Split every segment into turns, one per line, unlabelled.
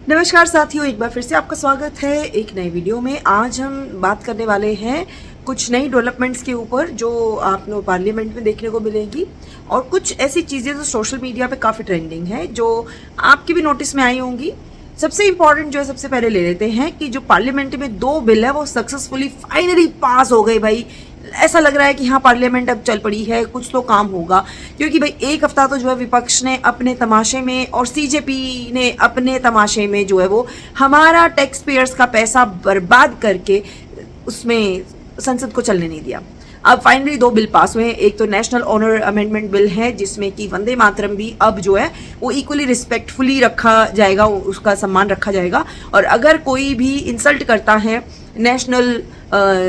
नमस्कार साथियों, एक बार फिर से आपका स्वागत है एक नए वीडियो में। आज हम बात करने वाले हैं कुछ नई डेवलपमेंट्स के ऊपर जो आपको पार्लियामेंट में देखने को मिलेगी, और कुछ ऐसी चीज़ें जो सोशल मीडिया पे काफ़ी ट्रेंडिंग है, जो आपकी भी नोटिस में आई होंगी। सबसे इम्पॉर्टेंट जो है, सबसे पहले ले लेते हैं कि जो पार्लियामेंट में 2 बिल है वो सक्सेसफुली फाइनली पास हो गए। भाई ऐसा लग रहा है कि हाँ, पार्लियामेंट अब चल पड़ी है, कुछ तो काम होगा। क्योंकि भाई एक हफ्ता तो जो है विपक्ष ने अपने तमाशे में और सीजेपी ने अपने तमाशे में जो है वो हमारा टैक्स पेयर्स का पैसा बर्बाद करके उसमें संसद को चलने नहीं दिया। अब फाइनली 2 बिल पास हुए हैं। एक तो नेशनल ऑनर अमेंडमेंट बिल है, जिसमें कि वंदे मातरम भी अब जो है वो इक्वली रिस्पेक्टफुली रखा जाएगा, उसका सम्मान रखा जाएगा। और अगर कोई भी इंसल्ट करता है नेशनल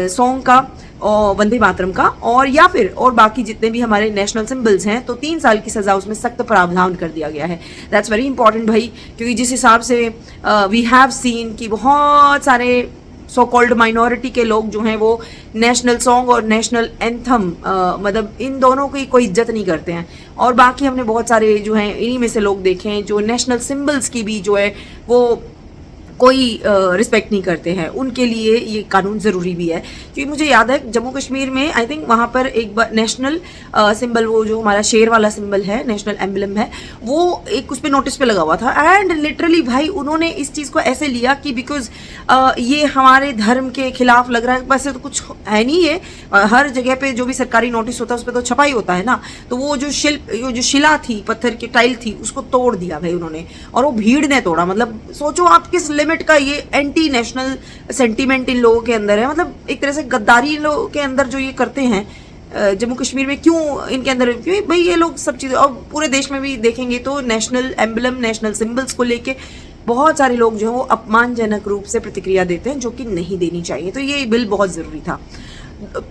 सॉन्ग का और वंदे मातरम का, और या फिर और बाकी जितने भी हमारे नेशनल सिंबल्स हैं, तो 3 साल की सज़ा उसमें सख्त प्रावधान कर दिया गया है। दैट्स वेरी इंपॉर्टेंट भाई, क्योंकि जिस हिसाब से वी हैव सीन कि बहुत सारे सो कॉल्ड माइनॉरिटी के लोग जो हैं वो नेशनल सॉन्ग और नेशनल एंथम मतलब इन दोनों की कोई इज्जत नहीं करते हैं। और बाकी हमने बहुत सारे जो हैं इन्हीं में से लोग देखे हैं जो नेशनल सिंबल्स की भी जो है वो कोई रिस्पेक्ट नहीं करते हैं। उनके लिए ये कानून ज़रूरी भी है। क्योंकि मुझे याद है जम्मू कश्मीर में आई थिंक वहाँ पर एक बार नेशनल सिंबल, वो जो हमारा शेर वाला सिंबल है, नेशनल एम्बलम है, वो एक उस पर नोटिस पे लगा हुआ था। एंड लिटरली भाई उन्होंने इस चीज़ को ऐसे लिया कि बिकॉज ये हमारे धर्म के खिलाफ लग रहा है। वैसे तो कुछ है नहीं है, हर जगह पे जो भी सरकारी नोटिस होता है उस पर तो छपा ही होता है ना। तो वो जो जो शिला थी, पत्थर की टाइल थी, उसको तोड़ दिया भाई उन्होंने, और वो भीड़ ने तोड़ा। मतलब सोचो आप किस लिमिट का ये एंटी नेशनल सेंटीमेंट इन लोगों के अंदर है। मतलब एक तरह से गद्दारी इन लोगों के अंदर जो ये करते हैं जम्मू कश्मीर में, क्यों इनके अंदर, क्यों भाई ये लोग सब चीज़ें। और पूरे देश में भी देखेंगे तो नेशनल एम्बलम, नेशनल सिंबल्स को लेके बहुत सारे लोग जो है वो अपमानजनक रूप से प्रतिक्रिया देते हैं, जो कि नहीं देनी चाहिए। तो ये बिल बहुत ज़रूरी था,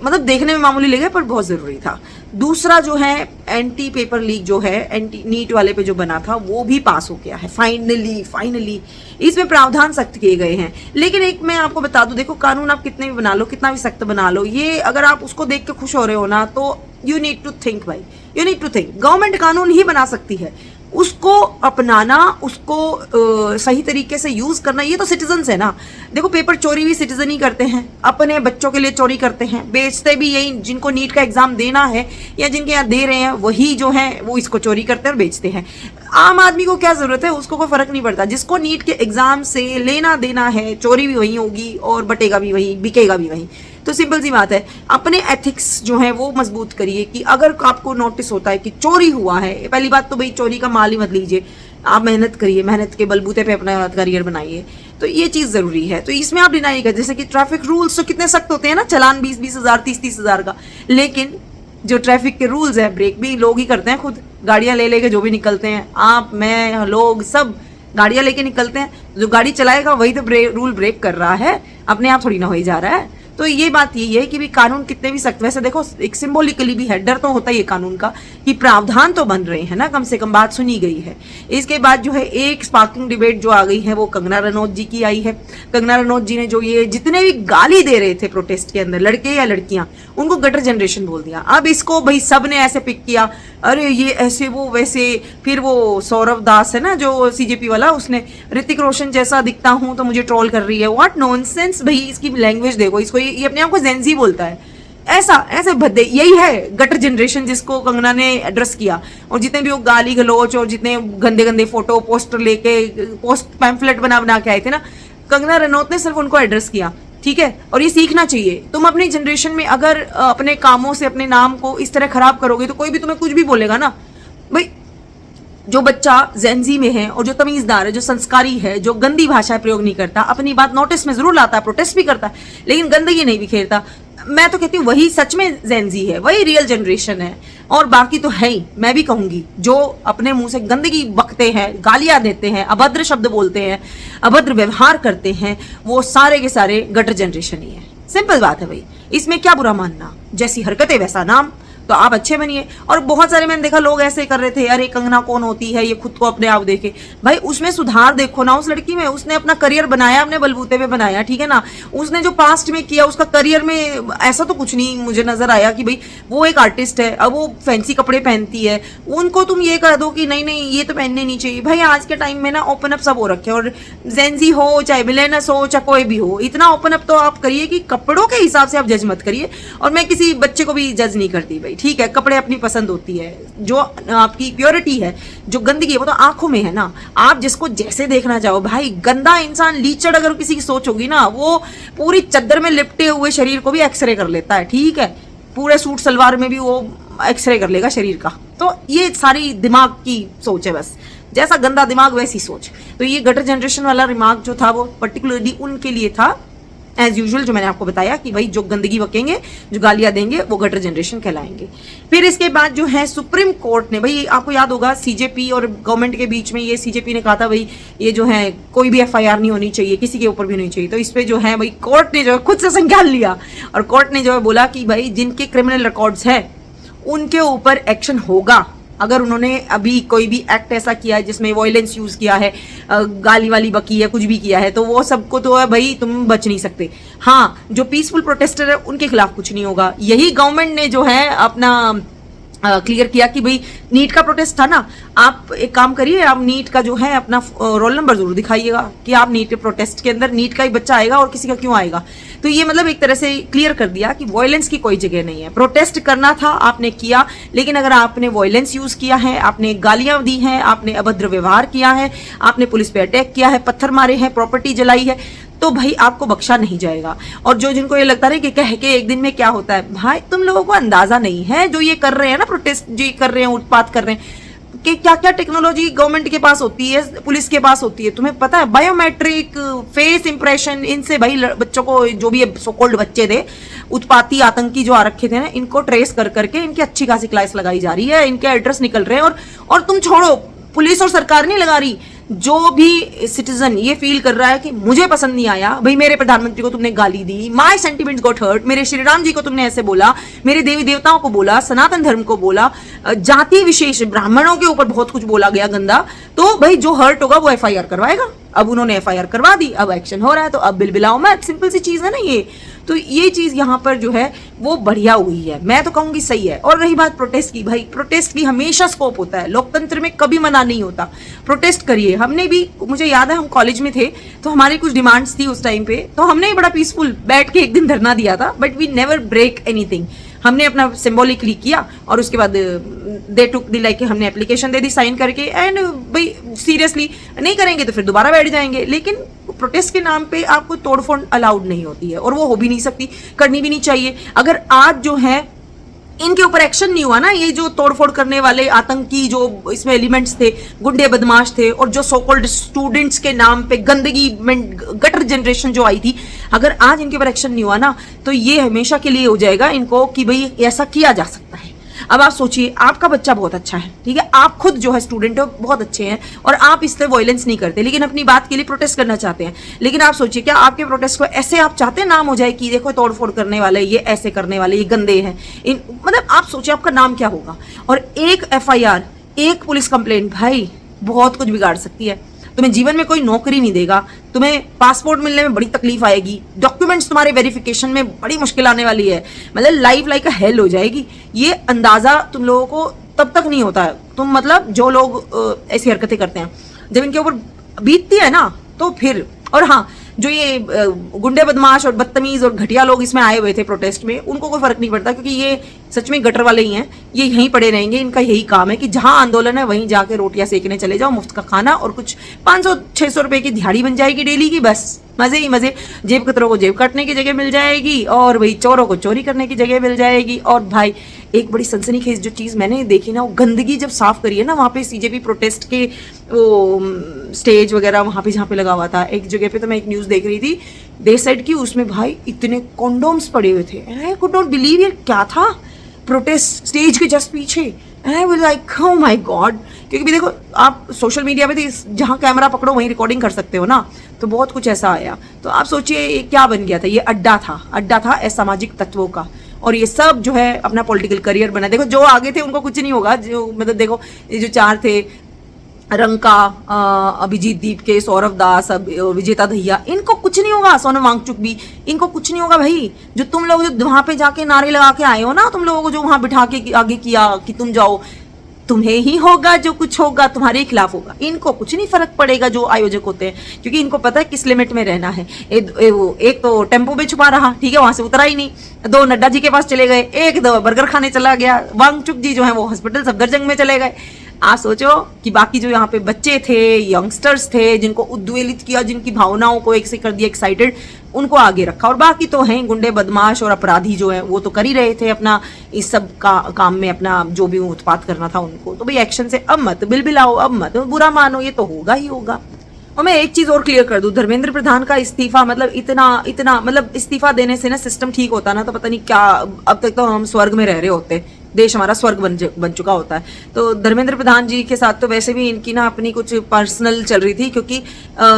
मतलब देखने में मामूली लगे पर बहुत ज़रूरी था। दूसरा जो है एंटी पेपर लीक जो है, एंटी नीट वाले पे जो बना था, वो भी पास हो गया है फाइनली। इसमें प्रावधान सख्त किए गए हैं। लेकिन एक मैं आपको बता दूं, देखो कानून आप कितने भी बना लो, कितना भी सख्त बना लो, ये अगर आप उसको देख के खुश हो रहे हो ना, तो यू नीड टू थिंक भाई, you need to think. Government कानून ही बना सकती है, उसको अपनाना, उसको सही तरीके से यूज करना, ये तो सिटीजन्स है ना। देखो पेपर चोरी भी सिटीजन ही करते हैं, अपने बच्चों के लिए चोरी करते हैं, बेचते भी यही। जिनको नीट का एग्जाम देना है या जिनके यहाँ दे रहे हैं, वही जो है वो इसको चोरी करते हैं और बेचते हैं। आम आदमी को क्या जरूरत है, उसको कोई फर्क नहीं पड़ता। जिसको नीट के एग्जाम से लेना देना है, चोरी भी वही होगी और बटेगा भी वही, बिकेगा भी वही। तो सिंपल सी बात है, अपने एथिक्स जो है वो मजबूत करिए। कि अगर आपको नोटिस होता है कि चोरी हुआ है, पहली बात तो भाई चोरी का माल ही मत लीजिए, आप मेहनत करिए, मेहनत के बलबूते पे अपना करियर बनाइए। तो ये चीज़ ज़रूरी है। तो इसमें आप डिनाई कर, जैसे कि ट्रैफिक रूल्स तो कितने सख्त होते हैं ना, चलान 20-20 हज़ार, 30-30 हज़ार का। लेकिन जो ट्रैफिक के रूल्स है, ब्रेक भी लोग ही करते हैं खुद, गाड़ियाँ ले लेके जो भी निकलते हैं, आप, मैं, लोग सब गाड़ियाँ लेके निकलते हैं। जो गाड़ी चलाएगा वही तो रूल ब्रेक कर रहा है, अपने आप थोड़ी ना हो ही जा रहा है। तो ये बात यही है कि भी कानून कितने भी सख्त, वैसे देखो एक सिंबॉलिकली भी है, डर तो होता ही है कानून का कि प्रावधान तो बन रहे हैं ना, कम से कम बात सुनी गई है। इसके बाद जो है एक स्पार्किंग डिबेट जो आ गई है, वो कंगना रनौत जी की आई है। कंगना रनौत जी ने जो ये जितने भी गाली दे रहे थे प्रोटेस्ट के अंदर, लड़के या लड़कियां, उनको गटर जनरेशन बोल दिया। अब इसको भाई सब ने ऐसे पिक किया, अरे ये ऐसे वो वैसे। फिर वो सौरव दास है ना जो सीजेपी वाला, उसने ऋतिक रोशन जैसा दिखता हूं तो मुझे ट्रोल कर रही है। व्हाट नॉनसेंस भाई, इसकी लैंग्वेज देखो, इसको ये अपने आप को जेंजी बोलता है। ऐसे भद्दे, यही है गटर जनरेशन जिसको कंगना ने एड्रेस किया। और जितने भी वो गाली गलोच और जितने गंदे गंदे फोटो पोस्टर लेके पोस्ट पैम्फलेट बना के आए थे ना, कंगना रनौत ने सिर्फ उनको एड्रेस किया। ठीक है, और ये सीखना चाहिए। तुम अपनी जनरेशन में अगर अपने कामों से अपने नाम को इस तरह खराब करोगे तो कोई भी तुम्हें कुछ भी बोलेगा ना भाई। जो बच्चा जेंजी में है और जो तमीजदार है, जो संस्कारी है, जो गंदी भाषा प्रयोग नहीं करता, अपनी बात नोटिस में जरूर लाता है, प्रोटेस्ट भी करता है, लेकिन गंदगी नहीं बिखेरता, मैं तो कहती हूँ वही सच में जेंजी है, वही रियल जनरेशन है। और बाकी तो है ही, मैं भी कहूंगी, जो अपने मुंह से गंदगी बकते हैं, गालियां देते हैं, अभद्र शब्द बोलते हैं, अभद्र व्यवहार करते हैं, वो सारे के सारे गटर जनरेशन ही है। सिंपल बात है भाई, इसमें क्या बुरा मानना, जैसी हरकतें वैसा नाम। तो आप अच्छे बनिए। और बहुत सारे मैंने देखा लोग ऐसे कर रहे थे, अरे कंगना कौन होती है, ये खुद को अपने आप देखे। भाई उसमें सुधार देखो ना उस लड़की में, उसने अपना करियर बनाया, अपने बलबूते पे बनाया, ठीक है ना। उसने जो पास्ट में किया उसका करियर में ऐसा तो कुछ नहीं मुझे नजर आया कि भाई वो एक आर्टिस्ट है, अब वो फैंसी कपड़े पहनती है, उनको तुम ये कह दो कि नहीं नहीं ये तो पहनने नहीं चाहिए। भाई आज के टाइम में ना ओपन अप सब हो रखे हैं, और जेंजी हो चाहे मिलेनस हो चाहे कोई भी हो, इतना ओपन अप तो आप करिए कि कपड़ों के हिसाब से आप जज मत करिए। और मैं किसी बच्चे को भी जज नहीं करती भाई, ठीक है, कपड़े अपनी पसंद होती है, जो आपकी प्योरिटी है, जो गंदगी है वो तो आंखों में है ना, आप जिसको जैसे देखना चाहो। भाई गंदा इंसान लीचड़ अगर किसी की सोच होगी ना, वो पूरी चद्दर में लिपटे हुए शरीर को भी एक्सरे कर लेता है, ठीक है, पूरे सूट सलवार में भी वो एक्सरे कर लेगा शरीर का। तो ये सारी दिमाग की सोच है, बस जैसा गंदा दिमाग वैसी सोच। तो ये गटर जनरेशन वाला रिमार्क जो था वो पर्टिकुलरली उनके लिए था, एज यूजुअल जो मैंने आपको बताया कि भाई जो गंदगी बकेंगे, जो गालियां देंगे, वो गटर जनरेशन कहलाएंगे। फिर इसके बाद जो है सुप्रीम कोर्ट ने, भाई आपको याद होगा सीजेपी और गवर्नमेंट के बीच में ये सीजेपी ने कहा था भाई ये जो है कोई भी एफआईआर नहीं होनी चाहिए, किसी के ऊपर भी नहीं चाहिए। तो इस पे जो है भाई कोर्ट ने जो है खुद से संज्ञान लिया, और कोर्ट ने जो है बोला कि भाई जिनके क्रिमिनल रिकॉर्ड्स है उनके ऊपर एक्शन होगा। अगर उन्होंने अभी कोई भी एक्ट ऐसा किया है जिसमें वायलेंस यूज किया है, गाली वाली बकी है, कुछ भी किया है, तो वो सबको तो है भाई तुम बच नहीं सकते। हाँ, जो पीसफुल प्रोटेस्टर है उनके खिलाफ कुछ नहीं होगा। यही गवर्नमेंट ने जो है अपना क्लियर किया कि भाई नीट का प्रोटेस्ट था ना, आप एक काम करिए, आप नीट का जो है अपना रोल नंबर जरूर दिखाइएगा कि आप नीट के प्रोटेस्ट के अंदर नीट का ही बच्चा आएगा और किसी का क्यों आएगा। तो ये मतलब एक तरह से क्लियर कर दिया कि वॉयलेंस की कोई जगह नहीं है। प्रोटेस्ट करना था, आपने किया, लेकिन अगर आपने वॉयलेंस यूज किया है, आपने गालियां दी हैं, आपने अभद्र व्यवहार किया है, आपने पुलिस पे अटैक किया है, पत्थर मारे हैं, प्रॉपर्टी जलाई है, तो भाई आपको बख्शा नहीं जाएगा। और जो जिनको ये लगता है कि कह के एक दिन में क्या होता है, भाई तुम लोगों को अंदाजा नहीं है, जो ये कर रहे हैं ना प्रोटेस्ट, जो ये कर रहे हैं, उत्पात कर रहे हैं, कि क्या क्या टेक्नोलॉजी गवर्नमेंट के पास होती है, पुलिस के पास होती है, तुम्हें पता है? बायोमेट्रिक, फेस इंप्रेशन, इनसे भाई बच्चों को, जो भी सो कॉल्ड बच्चे थे, उत्पाती आतंकी जो आ रखे थे ना, इनको ट्रेस कर करके इनकी अच्छी खासी क्लास लगाई जा रही है, इनके एड्रेस निकल रहे हैं। और तुम छोड़ो, पुलिस और सरकार नहीं लगा रही, जो भी सिटीजन ये फील कर रहा है कि मुझे पसंद नहीं आया, भाई मेरे प्रधानमंत्री को तुमने गाली दी, माय सेंटिमेंट्स गॉट हर्ट, मेरे श्री राम जी को तुमने ऐसे बोला, मेरे देवी देवताओं को बोला, सनातन धर्म को बोला, जाति विशेष ब्राह्मणों के ऊपर बहुत कुछ बोला गया गंदा, तो भाई जो हर्ट होगा वो एफआईआर करवाएगा। अब उन्होंने एफआईआर करवा दी, अब एक्शन हो रहा है, तो अब बिलबिलाओ मत, सिंपल सी चीज है ना ये। तो ये चीज यहाँ पर जो है वो बढ़िया हुई है, मैं तो कहूंगी सही है। और रही बात प्रोटेस्ट की, भाई प्रोटेस्ट की हमेशा स्कोप होता है, लोकतंत्र में कभी मना नहीं होता, प्रोटेस्ट करिए। हमने भी, मुझे याद है हम कॉलेज में थे तो हमारी कुछ डिमांड्स थी उस टाइम पे, तो हमने बड़ा पीसफुल बैठ के एक दिन धरना दिया था, but we never break anything. हमने अपना सिंबॉलिकली किया और उसके बाद दे टुक दी, लाइक हमने एप्लीकेशन दे दी साइन करके, एंड भाई सीरियसली नहीं करेंगे तो फिर दोबारा बैठ जाएंगे। लेकिन प्रोटेस्ट के नाम पे आपको तोड़फोड़ अलाउड नहीं होती है, और वो हो भी नहीं सकती, करनी भी नहीं चाहिए। अगर आज जो है इनके ऊपर एक्शन नहीं हुआ ना, ये जो तोड़फोड़ करने वाले आतंकी जो इसमें एलिमेंट्स थे, गुंडे बदमाश थे, और जो सो कॉल्ड स्टूडेंट्स के नाम पे गंदगी में गटर जनरेशन जो आई थी, अगर आज इनके ऊपर एक्शन नहीं हुआ ना, तो ये हमेशा के लिए हो जाएगा इनको कि भाई ऐसा किया जा सकता है। अब आप सोचिए, आपका बच्चा बहुत अच्छा है, ठीक है, आप खुद जो है स्टूडेंट हो, बहुत अच्छे हैं, और आप इससे वॉयलेंस नहीं करते, लेकिन अपनी बात के लिए प्रोटेस्ट करना चाहते हैं। लेकिन आप सोचिए, क्या आपके प्रोटेस्ट को ऐसे आप चाहते हैं नाम हो जाए कि देखो तोड़फोड़ करने वाले, ये ऐसे करने वाले, ये गंदे हैं, मतलब आप सोचिए आपका नाम क्या होगा। और एक एफआईआर, एक पुलिस कंप्लेंट भाई बहुत कुछ बिगाड़ सकती है। तुम्हें जीवन में कोई नौकरी नहीं देगा, तुम्हें पासपोर्ट मिलने में बड़ी तकलीफ आएगी, डॉक्यूमेंट्स तुम्हारे वेरिफिकेशन में बड़ी मुश्किल आने वाली है, मतलब लाइफ लाइक अ हेल हो जाएगी। ये अंदाजा तुम लोगों को तब तक नहीं होता है, तुम मतलब जो लोग ऐसी हरकतें करते हैं, जब इनके ऊपर बीतती है ना तो फिर। और हाँ, जो ये गुंडे बदमाश और बदतमीज और घटिया लोग इसमें आए हुए थे प्रोटेस्ट में, उनको कोई फर्क नहीं पड़ता, क्योंकि ये सच में गटर वाले ही हैं, ये यहीं पड़े रहेंगे। इनका यही काम है कि जहां आंदोलन है वहीं जाके रोटियां सेकने चले जाओ, मुफ्त का खाना और कुछ 500-600 रुपए की दिहाड़ी बन जाएगी डेली की, बस मजे ही मजे। जेब कतरों को जेब काटने की जगह मिल जाएगी, और भाई चोरों को चोरी करने की जगह मिल जाएगी। और भाई एक बड़ी सनसनीखेज जो चीज़ मैंने देखी ना, वो गंदगी जब साफ करी है ना, वहाँ पे सीजेपी प्रोटेस्ट के वो स्टेज वगैरह वहाँ पे जहाँ पे लगा हुआ था, एक जगह पे तो मैं एक न्यूज़ देख रही थी दे साइड की, उसमें भाई इतने कॉन्डोम्स पड़े हुए थे, and I could not believe ये क्या था, प्रोटेस्ट स्टेज के जस्ट पीछे, and I was like oh my God. क्योंकि भी देखो, आप सोशल मीडिया पे तो जहाँ कैमरा पकड़ो वहीं रिकॉर्डिंग कर सकते हो ना, तो बहुत कुछ ऐसा आया। तो आप सोचिए ये क्या बन गया था, ये अड्डा था असामाजिक तत्वों का। और ये सब जो है अपना पॉलिटिकल करियर बना। देखो जो आगे थे उनको कुछ नहीं होगा, जो मतलब देखो ये जो चार थे, रंका, अभिजीत दीप के, सौरभ दास, विजेता दहिया, इनको कुछ नहीं होगा। सोनम वांगचुक भी, इनको कुछ नहीं होगा भाई। जो तुम लोग जो वहां पे जाके नारे लगा के आए हो ना, तुम लोगों को जो वहां बिठा के आगे किया कि तुम जाओ, तुम्हें ही होगा जो कुछ होगा, तुम्हारे ही खिलाफ होगा। इनको कुछ नहीं फर्क पड़ेगा जो आयोजक होते हैं, क्योंकि इनको पता है किस लिमिट में रहना है। एक तो टेम्पो में छुपा रहा, ठीक है, वहां से उतरा ही नहीं। दो नड्डा जी के पास चले गए, एक दो बर्गर खाने चला गया, वांगचुक जी जो है वो हॉस्पिटल सफदरजंग में चले गए। आप सोचो कि बाकी जो यहाँ पे बच्चे थे, यंगस्टर्स थे, जिनको उद्वेलित किया, जिनकी भावनाओं को एक से कर दिया एक्साइटेड, उनको आगे रखा। और बाकी तो हैं गुंडे, बदमाश और अपराधी जो है वो तो कर ही रहे थे अपना इस सब का काम में, अपना जो भी उत्पात करना था उनको। तो भाई एक्शन से अब मत बिलबिलाओ, अब मत बुरा मानो, ये तो होगा ही होगा। और मैं एक चीज और क्लियर कर दूं, धर्मेंद्र प्रधान का इस्तीफा मतलब इतना मतलब इस्तीफा देने से ना सिस्टम ठीक होता ना तो पता नहीं क्या, अब तक तो हम स्वर्ग में रह रहे होते, देश हमारा स्वर्ग बन चुका होता है। तो धर्मेंद्र प्रधान जी के साथ तो वैसे भी इनकी ना अपनी कुछ पर्सनल चल रही थी, क्योंकि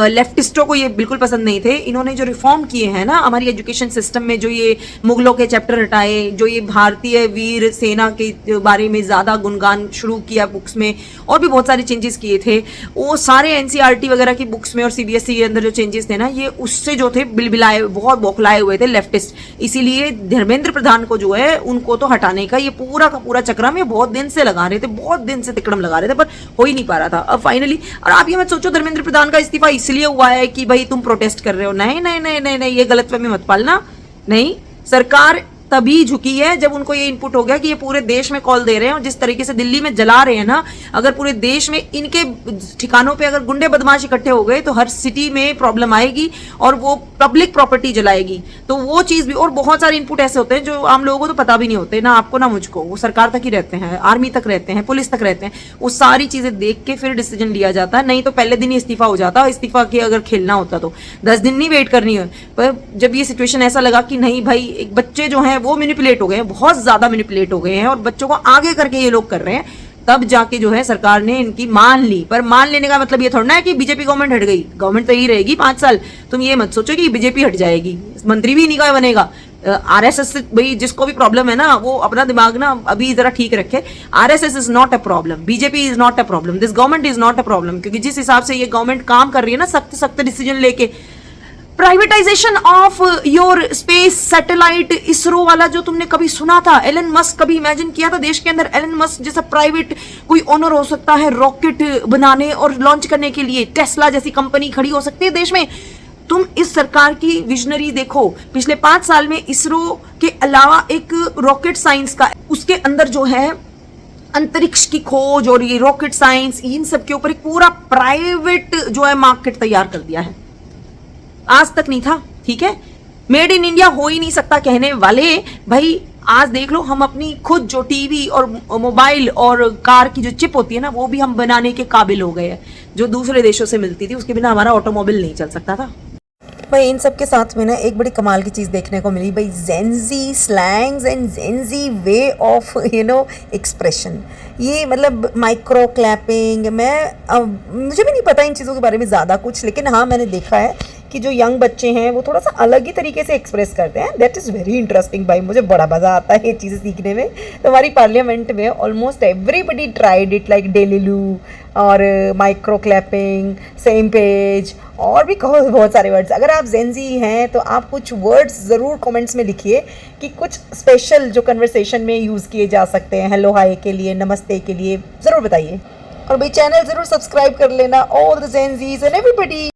लेफ्टिस्टों को ये बिल्कुल पसंद नहीं थे। इन्होंने जो रिफॉर्म किए हैं ना हमारी एजुकेशन सिस्टम में, जो ये मुगलों के चैप्टर हटाए, जो ये भारतीय वीर सेना के बारे में ज़्यादा गुणगान शुरू किया बुक्स में, और भी बहुत सारे चेंजेस किए थे, वो सारे एनसीईआरटी वगैरह की बुक्स में और सीबीएसई के अंदर जो चेंजेस थे ना, ये उससे जो थे बिलबिलाए, बहुत बौखलाए हुए थे लेफ्टिस्ट। इसीलिए धर्मेंद्र प्रधान को जो है उनको तो हटाने का ये पूरा का पूरा चक्रम ये बहुत दिन से लगा रहे थे, बहुत दिन से तिकड़म लगा रहे थे, पर हो ही नहीं पा रहा था। अब फाइनली, और आप ये मत सोचो धर्मेंद्र प्रधान का इस्तीफा इसलिए हुआ है कि भाई तुम प्रोटेस्ट कर रहे हो, नहीं नहीं नहीं नहीं नहीं, ये गलतफहमी मत पालना। नहीं, सरकार तभी झुकी है जब उनको ये इनपुट हो गया कि ये पूरे देश में कॉल दे रहे हैं, और जिस तरीके से दिल्ली में जला रहे हैं ना, अगर पूरे देश में इनके ठिकानों पे अगर गुंडे बदमाश इकट्ठे हो गए तो हर सिटी में प्रॉब्लम आएगी और वो पब्लिक प्रॉपर्टी जलाएगी। तो वो चीज भी, और बहुत सारे इनपुट ऐसे होते हैं जो आम लोगों को तो पता भी नहीं होते, ना आपको ना मुझको, वो सरकार तक ही रहते हैं, आर्मी तक रहते हैं, पुलिस तक रहते हैं। वो सारी चीजें देख के फिर डिसीजन लिया जाता है, नहीं तो पहले दिन ही इस्तीफा हो जाता। इस्तीफा के अगर खेलना होता तो 10 दिन नहीं वेट करनी है। पर जब ये सिचुएशन ऐसा लगा कि नहीं भाई, एक बच्चे जो हैं वो मैनिपुलेट हो गए, बहुत ज्यादा मैनिपुलेट हो गए हैं और बच्चों को आगे करके ये लोग कर रहे हैं, तब जाके जो है सरकार ने इनकी मान ली। पर मान लेने का मतलब ये थोड़ा ना है कि बीजेपी गवर्नमेंट हट गई, गवर्नमेंट तो यही रहेगी 5 साल। तुम ये मत सोचो कि बीजेपी हट जाएगी, मंत्री भी इन्हीं का बनेगा। आरएसएस से भाई जिसको भी प्रॉब्लम है ना, वो अपना दिमाग ना अभी जरा ठीक रखे। RSS is not a problem, BJP is not a problem, this government is not a problem. क्योंकि जिस हिसाब से ये गवर्नमेंट काम कर रही है ना, सख्त डिसीजन लेके, privatisation of your space satellite, ISRO वाला जो तुमने कभी सुना था? एलन मस्क कभी इमेजिन किया था देश के अंदर एलन मस्क जैसा प्राइवेट कोई ओनर हो सकता है रॉकेट बनाने और लॉन्च करने के लिए? टेस्ला जैसी कंपनी खड़ी हो सकती है देश में। तुम इस सरकार की विजनरी देखो, पिछले 5 साल में इसरो के अलावा एक रॉकेट साइंस का, उसके अंदर जो है अंतरिक्ष की खोज और ये रॉकेट साइंस, इन सब के ऊपर एक पूरा प्राइवेट जो है मार्केट तैयार कर दिया है। आज तक नहीं था, ठीक है। मेड इन इंडिया हो ही नहीं सकता कहने वाले भाई, आज देख लो, हम अपनी खुद जो टीवी और मोबाइल और कार की जो चिप होती है ना, वो भी हम बनाने के काबिल हो गए हैं, जो दूसरे देशों से मिलती थी, उसके बिना हमारा ऑटोमोबाइल नहीं चल सकता था। भाई इन सब के साथ में ना एक बड़ी कमाल की चीज़ देखने को मिली भाई, Gen Z slangs and Gen Z way of expression. ये मतलब माइक्रो क्लैपिंग, मुझे भी नहीं पता इन चीज़ों के बारे में ज़्यादा कुछ, लेकिन हाँ मैंने देखा है कि जो यंग बच्चे हैं वो थोड़ा सा अलग ही तरीके से एक्सप्रेस करते हैं। दैट इज़ वेरी इंटरेस्टिंग भाई, मुझे बड़ा मज़ा आता है ये चीज़ें सीखने में। तो हमारी पार्लियामेंट में almost everybody tried it, like delulu और माइक्रो क्लैपिंग, सेम पेज, और भी बहुत सारे वर्ड्स। अगर आप जेनजी हैं तो आप कुछ वर्ड्स ज़रूर कमेंट्स में लिखिए कि कुछ स्पेशल जो कन्वर्सेशन में यूज़ किए जा सकते हैं, हेलो हाय के लिए, नमस्ते के लिए, ज़रूर बताइए। और भाई चैनल ज़रूर सब्सक्राइब कर लेना, all the Gen Zs and everybody.